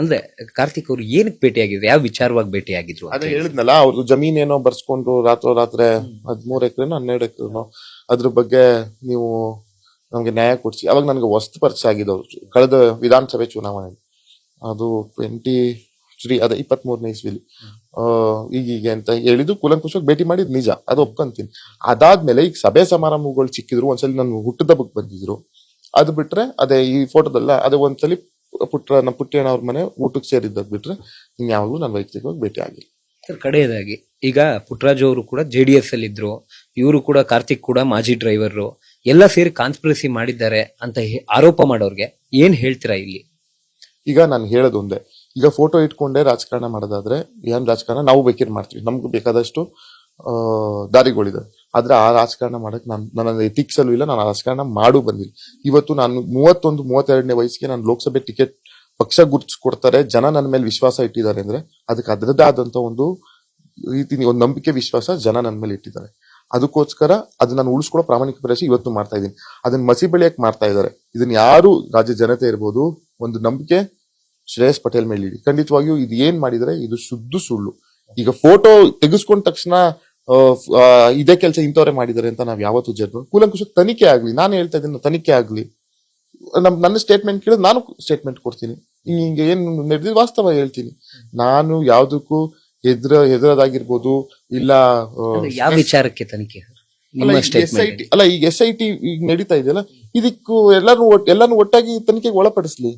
ಅಂದ್ರೆ ಕಾರ್ತಿಕ್ ಅವ್ರು ಏನಕ್ಕೆ ಭೇಟಿಯಾಗಿದ್ರು, ಯಾವ ವಿಚಾರವಾಗಿ ಭೇಟಿಯಾಗಿದ್ರು ಅಂತ ಅದೇ ಹೇಳಿ. ಹೇಳಿದ್ನಲ್ಲ, ಅವ್ರದ್ದು ಜಮೀನ್ ಏನೋ ಬರ್ಸ್ಕೊಂಡು ರಾತ್ರಿ 13 ಎಕರೆನೋ 12 ಎಕರೆನೋ ಅದ್ರ ಬಗ್ಗೆ ನೀವು ನಮ್ಗೆ ನ್ಯಾಯ ಕೊಡ್ಸಿ. ಅವಾಗ ನನಗೆ ಹೊಸ್ತು ಪರಿಚಯ ಆಗಿದ್ದವ್ರು ಕಳೆದ ವಿಧಾನಸಭೆ ಚುನಾವಣೆ, ಅದು 23ನೇ ಇಸ್ವಿಲಿ ಈಗೀಗೆ ಅಂತ ಹೇಳಿದ್ದು ಕೂಲಂಕುಷವಾಗಿ ಭೇಟಿ ಮಾಡಿದ್ ನಿಜ, ಅದು ಒಪ್ಕೊಂತೀನಿ. ಅದಾದ್ಮೇಲೆ ಈಗ ಸಭೆ ಸಮಾರಂಭಗಳು ಸಿಕ್ಕಿದ್ರು, ಒಂದ್ಸಲಿ ನನ್ನ ಹುಟ್ಟದಬ್ಬಕ್ಕೆ ಬಂದಿದ್ರು. ಅದು ಬಿಟ್ರೆ ಅದೇ ಈ ಫೋಟೋದಲ್ಲ, ಅದೇ ಒಂದ್ಸಲಿ ನಮ್ಮ ಪುಟ್ಟಣ್ಣ ಅವ್ರ ಮನೆ ಊಟಕ್ಕೆ ಸೇರಿದ್ದದ್ ಬಿಟ್ರೆ ಇನ್ಯಾವಾಗ್ಲೂ ನಾನು ವೈಯಕ್ತಿಕವಾಗಿ ಭೇಟಿ ಆಗಿಲ್ಲ. ಸರ್, ಕಡೆಯದಾಗಿ ಈಗ ಪುಟ್ಟರಾಜು ಅವರು ಕೂಡ JDS ಅಲ್ಲಿ ಇದ್ರು, ಇವರು ಕೂಡ ಕಾರ್ತಿಕ್ ಕೂಡ ಮಾಜಿ ಡ್ರೈವರ್, ಎಲ್ಲ ಸೇರಿ ಕಾನ್ಸ್ಪಿರಸಿ ಮಾಡಿದ್ದಾರೆ ಅಂತ ಆರೋಪ ಮಾಡೋರ್ಗೆ ಏನ್ ಹೇಳ್ತೀರಾ ಇಲ್ಲಿ? ಈಗ ನಾನು ಹೇಳೋದು ಒಂದೇ, ಈಗ ಫೋಟೋ ಇಟ್ಕೊಂಡೆ ರಾಜಕಾರಣ ಮಾಡೋದಾದ್ರೆ ಏನ್ ರಾಜಕಾರಣ ನಾವು ಬೇಕಿರ್ ಮಾಡ್ತೀವಿ, ನಮ್ಗೆ ಬೇಕಾದಷ್ಟು ದಾರಿಗಳಿದೆ. ಆದ್ರೆ ಆ ರಾಜಕಾರಣ ಮಾಡಕ್ ನನ್ನ ಎಥಿಕ್ಸ್ ಅಲ್ಲೂ ಇಲ್ಲ, ನಾನು ರಾಜಕಾರಣ ಮಾಡು ಬಂದಿಲ್ಲ. ಇವತ್ತು ನಾನು 32ನೇ ವಯಸ್ಸಿಗೆ ನಾನು ಲೋಕಸಭೆ ಟಿಕೆಟ್ ಪಕ್ಷ ಗುರ್ತಿಸ್ಕೊಡ್ತಾರೆ, ಜನ ನನ್ನ ಮೇಲೆ ವಿಶ್ವಾಸ ಇಟ್ಟಿದ್ದಾರೆ ಅಂದ್ರೆ ಅದಕ್ಕೆ ಅದರದ್ದೇ ಆದಂತ ಒಂದು ರೀತಿ ಒಂದು ನಂಬಿಕೆ ವಿಶ್ವಾಸ ಜನ ನನ್ನ ಮೇಲೆ ಇಟ್ಟಿದ್ದಾರೆ. ಅದಕ್ಕೋಸ್ಕರ ಅದು ನಾನು ಉಳಿಸ್ಕೊಳ್ಳೋ ಪ್ರಾಮಾಣಿಕ ಪ್ರಯತ್ನ ಇವತ್ತು ಮಾಡ್ತಾ ಇದ್ದೀನಿ. ಅದನ್ನ ಮಸಿ ಬೆಳೆಯಕ್ ಮಾಡ್ತಾ ಇದ್ದಾರೆ. ಇದನ್ನ ಯಾರು ರಾಜ್ಯ ಜನತೆ ಇರ್ಬೋದು, ಒಂದು ನಂಬಿಕೆ ಶ್ರೇಯಸ್ ಪಟೇಲ್ ಮೇಲೆ ಇಡಿ. ಖಂಡಿತವಾಗಿಯೂ ಇದು ಏನ್ ಮಾಡಿದ್ರೆ ಇದು ಶುದ್ಧ ಸುಳ್ಳು. ಈಗ ಫೋಟೋ ತೆಗೆಸ್ಕೊಂಡ ತಕ್ಷಣ ಇದೇ ಕೆಲಸ ಇಂಥವ್ರೆ ಮಾಡಿದ್ದಾರೆ ಅಂತ ನಾವ್ ಯಾವತ್ತೂ ಕೂಲಂಕುಷ ತನಿಖೆ ಆಗ್ಲಿ, ನಾನು ಹೇಳ್ತಾ ಇದ್ದೀನಿ ತನಿಖೆ ಆಗ್ಲಿ. ನನ್ನ ಸ್ಟೇಟ್ಮೆಂಟ್ ಕೇಳಿದ್ರೆ ನಾನು ಸ್ಟೇಟ್ಮೆಂಟ್ ಕೊಡ್ತೀನಿ, ಹಿಂಗೆ ಏನ್ ನಡೆದಿದ್ದು ವಾಸ್ತವ ಹೇಳ್ತೀನಿ. ನಾನು ಯಾವ್ದಕ್ಕೂ ಹೆದರೋದಾಗಿರ್ಬೋದು ಇಲ್ಲ. ಯಾವ ವಿಚಾರಕ್ಕೆ ತನಿಖೆ? ಅಲ್ಲ, ಈಗ SIT ಈಗ ನಡೀತಾ ಇದೆಯಲ್ಲ, ಇದಕ್ಕೂ ಎಲ್ಲಾನು ಒಟ್ಟಾಗಿ ತನಿಖೆಗೆ ಒಳಪಡಿಸ್ಲಿ.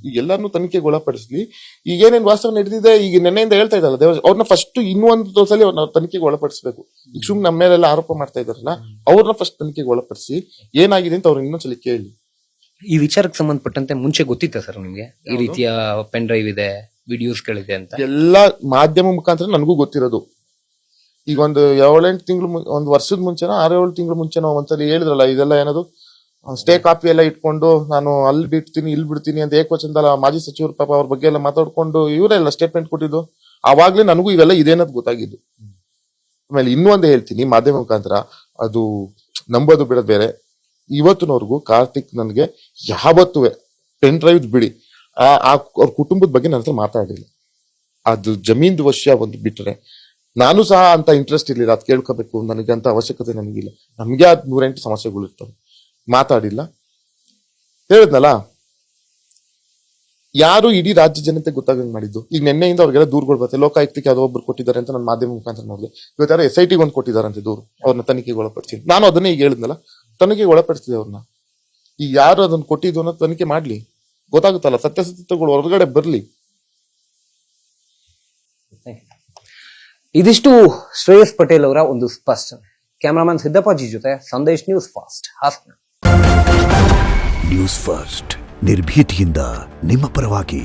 ಈಗ ಎಲ್ಲಾನು ತನಿಖೆಗೆ ಒಳಪಡಿಸ್ಲಿ. ಈಗ ಏನೇನ್ ವಾಸ್ತವ ನಡೆದಿದೆ, ಈಗ ನೆನ್ನೆಯಿಂದ ಹೇಳ್ತಾ ಇದ್ದಲ್ಲ ಅವ್ರನ್ನ ಫಸ್ಟ್ ಇನ್ನೊಂದು ಸಲ ಅವ್ರನ್ನ ತನಿಖೆಗೆ ಒಳಪಡಿಸ್ಬೇಕು. ಈಗ ಸುಮ್ನೆ ನಮ್ಮ ಮೇಲೆಲ್ಲ ಆರೋಪ ಮಾಡ್ತಾ ಇದಾರಲ್ಲ, ಅವ್ರನ್ನ ಫಸ್ಟ್ ತನಿಖೆಗೆ ಒಳಪಡಿಸಿ ಏನಾಗಿದೆ ಅಂತ ಅವ್ರನ್ನ ಇನ್ನೊಂದ್ಸಲ ಕೇಳಿ. ಈ ವಿಚಾರಕ್ಕೆ ಸಂಬಂಧಪಟ್ಟಂತೆ ಮುಂಚೆ ಗೊತ್ತಿತ್ತ ಸರ್ ನಿಮ್ಗೆ ಈ ರೀತಿಯ ಪೆನ್ ಡ್ರೈವ್ ಇದೆ, ವಿಡಿಯೋಸ್ಗಳಿದೆ ಅಂತ? ಎಲ್ಲಾ ಮಾಧ್ಯಮ ಮುಖಾಂತರ ನನಗೂ ಗೊತ್ತಿರೋದು. ಈಗ ಒಂದು 7-8 ತಿಂಗಳು, ಒಂದು ವರ್ಷದ ಮುಂಚೆನೋ 6-7 ತಿಂಗಳು ಮುಂಚೆನೋ ಒಂದ್ಸಲಿ ಹೇಳಿದ್ರಲ್ಲ, ಇದೆಲ್ಲ ಏನದು ಸ್ಟೇ ಕಾಪಿ ಎಲ್ಲ ಇಟ್ಕೊಂಡು ನಾನು ಅಲ್ಲಿ ಬಿಡ್ತೀನಿ ಇಲ್ಲಿ ಬಿಡ್ತೀನಿ ಅಂತ ಏಕವಚನದಲ್ಲ ಮಾಜಿ ಸಚಿವರು ಪಾಪ ಅವ್ರ ಬಗ್ಗೆ ಎಲ್ಲ ಮಾತಾಡ್ಕೊಂಡು ಇವರೆಲ್ಲ ಸ್ಟೇಟ್ಮೆಂಟ್ ಕೊಟ್ಟಿದ್ದು. ಆವಾಗ್ಲೇ ನನಗೂ ಇವೆಲ್ಲ ಇದೇನದು ಗೊತ್ತಾಗಿದ್ದು. ಆಮೇಲೆ ಇನ್ನೊಂದು ಹೇಳ್ತೀನಿ ಮಾಧ್ಯಮ ಮುಖಾಂತರ, ಅದು ನಂಬೋದು ಬಿಡೋದು ಬೇರೆ. ಇವತ್ತಿನವರೆಗೂ ಕಾರ್ತಿಕ್ ನನ್ಗೆ ಯಾವತ್ತೂ ಪೆನ್ ಡ್ರೈವ್ ಬಿಡಿ ಅವ್ರ ಕುಟುಂಬದ ಬಗ್ಗೆ ನನ್ನ ಹತ್ರ ಮಾತಾಡಿಲ್ಲ. ಅದು ಜಮೀನ್ದು ವಿಷಯ ಒಂದು ಬಿಟ್ರೆ ನಾನು ಸಹ ಅಂತ ಇಂಟ್ರೆಸ್ಟ್ ಇರ್ಲಿಲ್ಲ, ಅದ್ ಕೇಳ್ಕೋಬೇಕು ನನಗೆ ಅಂತ ಅವಶ್ಯಕತೆ ನನಗಿಲ್ಲ. ನಮ್ಗೆ ಅದ್ 108 ಸಮಸ್ಯೆಗಳು ಇರ್ತವೆ, ಮಾತಾಡಿಲ್ಲ. ಹೇಳಿದ್ನಲ್ಲ, ಯಾರು ಇಡೀ ರಾಜ್ಯ ಜನತೆ ಗೊತ್ತಾಗಂಗ್ ಮಾಡಿದ್ದು. ಈಗ ನಿನ್ನೆಯಿಂದ ಅವ್ರಿಗೆಲ್ಲ ದೂರಗಳು ಬರುತ್ತೆ, ಲೋಕಾಯುಕ್ತಕ್ಕೆ ಯಾವುದೋ ಒಬ್ರು ಕೊಟ್ಟಿದ್ದಾರೆ ಅಂತ ನನ್ನ ಮಾಧ್ಯಮ ಮುಖಾಂತರ ನೋಡಿದೆ. ಇವತ್ತು ಯಾರೋ SIT ಒಂದು ಕೊಟ್ಟಿದ್ದಾರಂತೆ ದೂರು, ಅವ್ರನ್ನ ತನಿಖೆಗೆ ಒಳಪಡಿಸಿ. ನಾನು ಅದನ್ನೇ ಈಗ ಹೇಳಿದ್ನಲ್ಲ, ತನಿಖೆಗೆ ಒಳಪಡಿಸಿದೆ ಅವ್ರನ್ನ. ಈಗ ಯಾರು ಅದನ್ನ ಕೊಟ್ಟಿದ್ದು ಅನ್ನೋ ತನಿಖೆ ಮಾಡ್ಲಿ, ಗೊತ್ತಾಗುತ್ತಲ್ಲ, ಸತ್ಯಾಸತ್ಯತೆಗಳು ಹೊರಗಡೆ ಬರ್ಲಿ. ಇದಿಷ್ಟು ಶ್ರೇಯಸ್ ಪಟೇಲ್ ಅವರ ಒಂದು ಸ್ಪಷ್ಟನೆ. ಕ್ಯಾಮರಾಮನ್ ಸಿದ್ದಪ್ಪಾಜಿ ಜೊತೆ Sandesh, news fast, Hassan. News first, ನಿರ್ಭೀತಿಯಿಂದ ನಿಮ್ಮ ಪರವಾಗಿ.